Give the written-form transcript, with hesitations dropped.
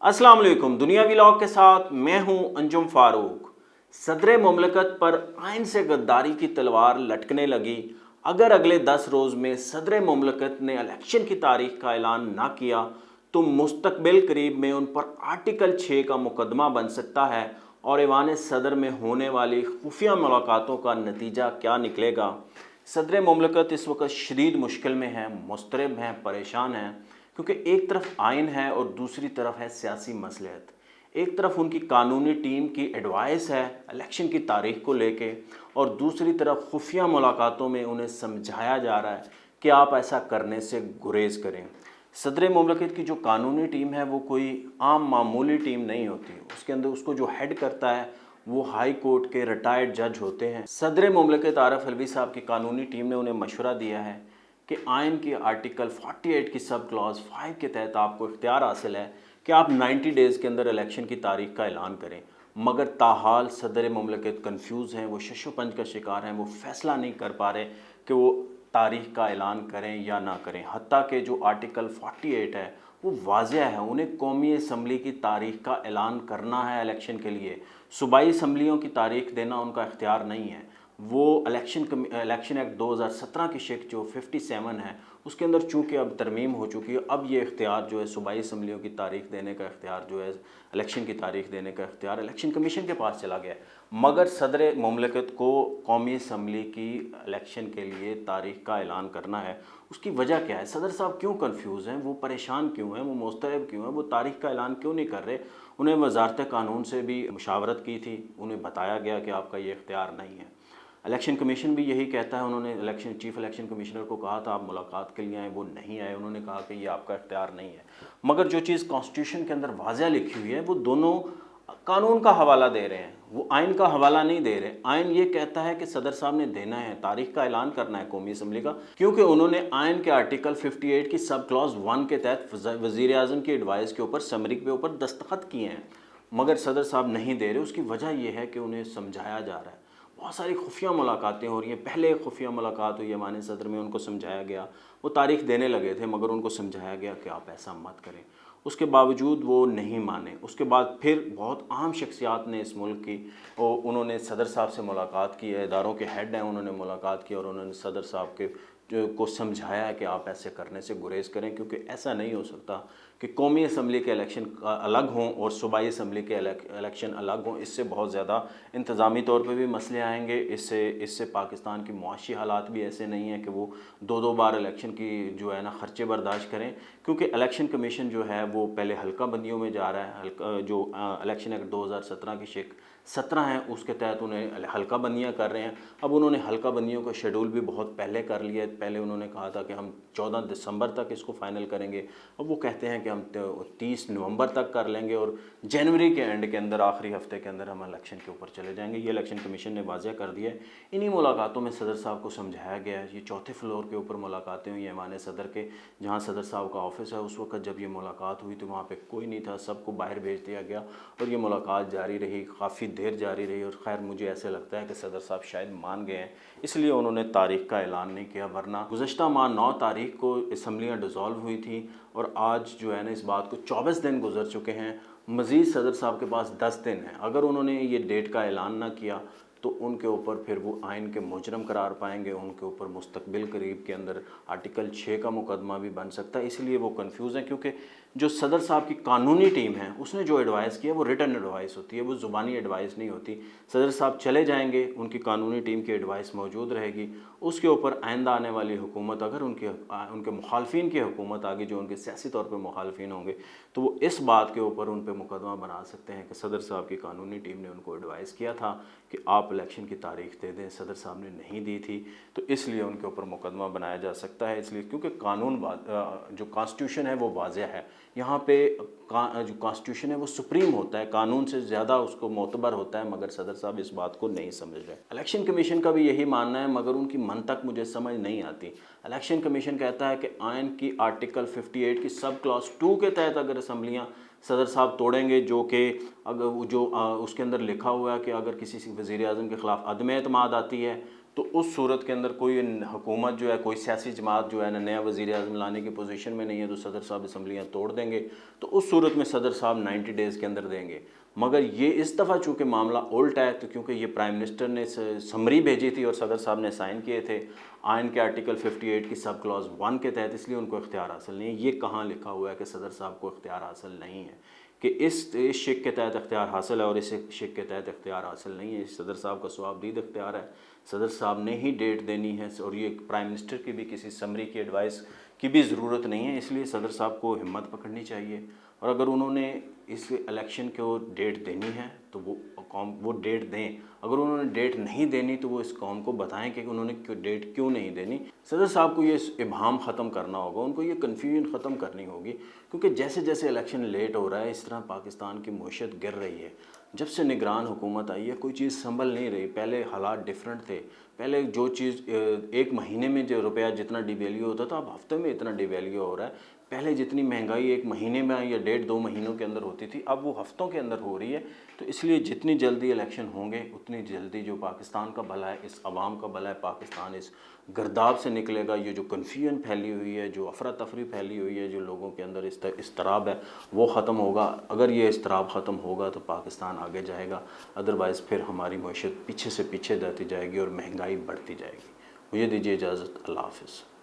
अस्सलाम वालेकुम। दुनिया व्लॉग के साथ मैं हूं अंजुम फारूक। सदर मुमलकत पर आइन से गद्दारी की तलवार लटकने लगी। अगर अगले 10 रोज़ में सदर मुमलकत ने इलेक्शन की तारीख का ऐलान ना किया तो मुस्तकबिल करीब में उन पर आर्टिकल 6 का मुकदमा बन सकता है और ऐवान सदर में होने वाली खुफिया मुलाकातों का नतीजा क्या निकलेगा। सदर मुमलकत इस वक्त शदीद मुश्किल में है, मुस्तरब हैं, परेशान हैं, क्योंकि एक तरफ आइन है और दूसरी तरफ है सियासी मसलहत। एक तरफ उनकी कानूनी टीम की एडवाइस है इलेक्शन की तारीख को लेके और दूसरी तरफ खुफिया मुलाकातों में उन्हें समझाया जा रहा है कि आप ऐसा करने से गुरेज करें। सदर मुमलकत की जो कानूनी टीम है वो कोई आम मामूली टीम नहीं होती। उसके अंदर उसको जो हेड करता है वो हाई कोर्ट के रिटायर्ड जज होते हैं। सदर मुमलकत आरिफ अलवी साहब की कानूनी टीम ने उन्हें मशवरा दिया है कि आइन के आर्टिकल 48 की सब क्लॉज 5 के तहत आपको इख्तियार हासिल है कि आप 90 डेज़ के अंदर इलेक्शन की तारीख का ऐलान करें। मगर ताहाल सदर मुमलकत कन्फ्यूज़ हैं, वो शशोपंज का शिकार हैं, वो फ़ैसला नहीं कर पा रहे कि वो तारीख का ऐलान करें या ना करें। हत्ता कि जो आर्टिकल 48 है वो वाज़ह है, उन्हें कौमी असम्बली की तारीख का ऐलान करना है इलेक्शन के लिए। सूबाई असम्बलियों की तारीख देना उनका इख्तियार नहीं है। वो इलेक्शन एक्ट 2017 की शिक जो 57 है उसके अंदर चूँकि अब तरमीम हो चुकी है, अब ये इख्तियार जो है सूबाई असम्बलियों की तारीख देने का इख्तियार जो है, इलेक्शन की तारीख देने का इख्तियार इलेक्शन कमीशन के पास चला गया है। मगर सदर मुमलकत को कौमी असम्बली की इलेक्शन के लिए तारीख का ऐलान करना है। उसकी वजह क्या है? सदर साहब क्यों कन्फ्यूज़ हैं, वो परेशान क्यों हैं, वो मुस्तरब क्यों हैं, वो तारीख का ऐलान क्यों नहीं कर रहे? उन्हें वजारत कानून से भी मुशावरत की थी, उन्हें बताया गया कि आपका ये इख्तियार नहीं है। इलेक्शन कमीशन भी यही कहता है। उन्होंने चीफ इलेक्शन कमिश्नर को कहा था आप मुलाकात के लिए आए, वो नहीं आए। उन्होंने कहा कि ये आपका इख्तियार नहीं है। मगर जो चीज़ कॉन्स्टिट्यूशन के अंदर वाज़ह लिखी हुई है वो दोनों कानून का हवाला दे रहे हैं, वो आइन का हवाला नहीं दे रहे। आइन ये कहता है कि सदर साहब ने देना है, तारीख का ऐलान करना है कौमी असम्बली का, क्योंकि उन्होंने आइन के आर्टिकल 58 की सब क्लॉज 1 के तहत वज़ीर आज़म की एडवाइस के ऊपर समरी के ऊपर दस्तखत किए हैं। मगर सदर साहब नहीं दे रहे। उसकी वजह यह है कि उन्हें समझाया जा रहा है। बहुत सारी खुफिया मुलाकातें हो रही हैं। पहले एक खुफिया मुलाकात हुई ऐवान सदर में, उनको समझाया गया, वो तारीख देने लगे थे मगर उनको समझाया गया कि आप ऐसा मत करें। उसके बावजूद वो नहीं माने। उसके बाद फिर बहुत अहम शख्सियात ने इस मुल्क की और उन्होंने सदर साहब से मुलाकात की है, इदारों के हेड हैं, उन्होंने मुलाकात की और उन्होंने सदर साहब के को समझाया है कि आप ऐसे करने से गुरेज करें, क्योंकि ऐसा नहीं हो सकता कि कौमी असम्बली के इलेक्शन अलग हों और सूबाई असम्बली के इलेक्शन अलग हों। इससे बहुत ज़्यादा इंतज़ामी तौर पे भी मसले आएंगे। इससे पाकिस्तान की मुआशी हालात भी ऐसे नहीं है कि वो दो बार इलेक्शन की जो है ना ख़र्चे बर्दाश्त करें, क्योंकि इलेक्शन कमीशन जो है वो पहले हल्का बंदियों में जा रहा है। जो इलेक्शन एक्ट 2017 की शिक 17 हैं उसके तहत उन्हें हल्का बंदियाँ कर रहे हैं। अब उन्होंने हल्का बंदियों का शेड्यूल भी बहुत पहले कर लिया है। पहले उन्होंने कहा था कि हम 14 दिसंबर तक इसको फ़ाइनल करेंगे, अब वो कहते हैं कि हम 30 नवंबर तक कर लेंगे और जनवरी के एंड के अंदर, आखिरी हफ्ते के अंदर हम इलेक्शन के ऊपर चले जाएंगे। ये इलेक्शन कमीशन ने वाज़ह कर दिया है। इन्हीं मुलाकातों में सदर साहब को समझाया गया है। ये चौथे फ्लोर के ऊपर मुलाकातें हुई ऐवान सदर के, जहाँ सदर साहब का ऑफिस है। उस वक्त जब ये मुलाकात हुई तो वहाँ पर कोई नहीं था, सबको बाहर भेज दिया गया और ये मुलाकात जारी रही, काफ़ी देर जारी रही। और खैर मुझे ऐसे लगता है कि सदर साहब शायद मान गए हैं, इसलिए उन्होंने तारीख का ऐलान नहीं किया। वरना गुज़श्ता माह 9 तारीख को असम्बलियाँ डिज़ोल्व हुई थी और आज जो है ना इस बात को 24 दिन गुजर चुके हैं। मज़ीद सदर साहब के पास 10 दिन है। अगर उन्होंने ये डेट का ऐलान ना किया तो उनके ऊपर फिर वो आइन के मुजरम करार पाएंगे। उनके ऊपर मुस्तकबिल करीब के अंदर आर्टिकल 6 का मुकदमा भी बन सकता है। इसलिए वो कंफ्यूज हैं, क्योंकि जो सदर साहब की कानूनी टीम है उसने जो एडवाइस किया वो रिटन एडवाइस होती है, वो ज़ुबानी एडवाइस नहीं होती। सदर साहब चले जाएंगे, उनकी कानूनी टीम की एडवाइस मौजूद रहेगी। उसके ऊपर आइंदा आने वाली हुकूमत, अगर उनके मुखालफिन की हुकूमत आगे, जो उनके सियासी तौर पर मुखालफिन होंगे, तो वो इस बात के ऊपर उन पर मुकदमा बना सकते हैं कि सदर साहब की कानूनी टीम ने उनको एडवाइस किया था कि आप इलेक्शन की तारीख दे दें, सदर साहब ने नहीं दी थी, तो इसलिए उनके ऊपर मुकदमा बनाया जा सकता है। इसलिए क्योंकि कानून जो कॉन्स्टिट्यूशन है वो वाज़ह है। यहाँ पे जो कॉन्स्टिट्यूशन है वो सुप्रीम होता है, कानून से ज़्यादा उसको मोतबर होता है, मगर सदर साहब इस बात को नहीं समझ रहे। इलेक्शन कमीशन का भी यही मानना है, मगर उनकी मंतक मुझे समझ नहीं आती। इलेक्शन कमीशन कहता है कि आइन की आर्टिकल 58 की सब क्लॉज 2 के तहत अगर असम्बलियाँ सदर साहब तोड़ेंगे, जो कि अगर उसके अंदर लिखा हुआ है कि अगर किसी वज़ीर आज़म के ख़िलाफ़ अदम एतमाद आती है तो उस सूरत के अंदर कोई हुकूमत जो है, कोई सियासी जमात जो है ना नया वज़ीर आज़म लाने की पोजीशन में नहीं है, तो सदर साहब असम्बलियाँ तोड़ देंगे। तो उस सूरत में सदर साहब 90 डेज़ के अंदर देंगे। मगर ये इस दफ़ा चूँकि मामला उल्ट है, तो क्योंकि ये प्राइम मिनिस्टर ने समरी भेजी थी और सदर साहब ने साइन किए थे आइन के आर्टिकल 58 की सब क्लॉज 1 के तहत, इसलिए उनको इख्तियार हासिल नहीं है। ये कहाँ लिखा हुआ है कि सदर साहब को इख्तियार हासिल नहीं है, कि इस शिक के तहत इख्तियार हासिल है और इस शिक के तहत इख्तियार हासिल नहीं है। सदर साहब का सवाबदीद इख्तियार है, सदर साहब ने ही डेट देनी है, और ये प्राइम मिनिस्टर की भी किसी समरी की एडवाइस की भी ज़रूरत नहीं है। इसलिए सदर साहब को हिम्मत पकड़नी चाहिए, और अगर उन्होंने इस इलेक्शन को डेट देनी है तो वो डेट दें। अगर उन्होंने डेट नहीं देनी तो वो इस कौम को बताएं कि उन्होंने डेट क्यों नहीं देनी। सदर साहब को ये इबहम ख़त्म करना होगा, उनको ये कन्फ्यूजन ख़त्म करनी होगी, क्योंकि जैसे जैसे इलेक्शन लेट हो रहा है इस तरह पाकिस्तान की मईशत गिर रही है। जब से निगरान हुकूमत आई है कोई चीज़ संभल नहीं रही। पहले हालात डिफरेंट थे, पहले जो चीज़ एक महीने में जो रुपया जितना डिवेल्यू होता था, अब हफ्ते में इतना डिवेल्यू हो रहा है। पहले जितनी महंगाई एक महीने में या 1.5-2 महीनों के अंदर होती थी, अब वो हफ्तों के अंदर हो रही है। तो इसलिए जितनी जल्दी इलेक्शन होंगे उतनी जल्दी जो पाकिस्तान का भला है, इस अवाम का भला है, पाकिस्तान इस गर्दाब से निकलेगा। ये जो कन्फ्यूजन फैली हुई है, जो अफरा तफरी फैली हुई है, जो लोगों के अंदर इस्तराब है, वो ख़त्म होगा। अगर ये इस्तराब ख़त्म होगा तो पाकिस्तान आगे जाएगा, अदरवाइज़ फिर हमारी मईशत पीछे से पीछे जाती जाएगी और महंगाई बढ़ती जाएगी। मुझे दीजिए इजाज़त, अल्लाह हाफ़िज़।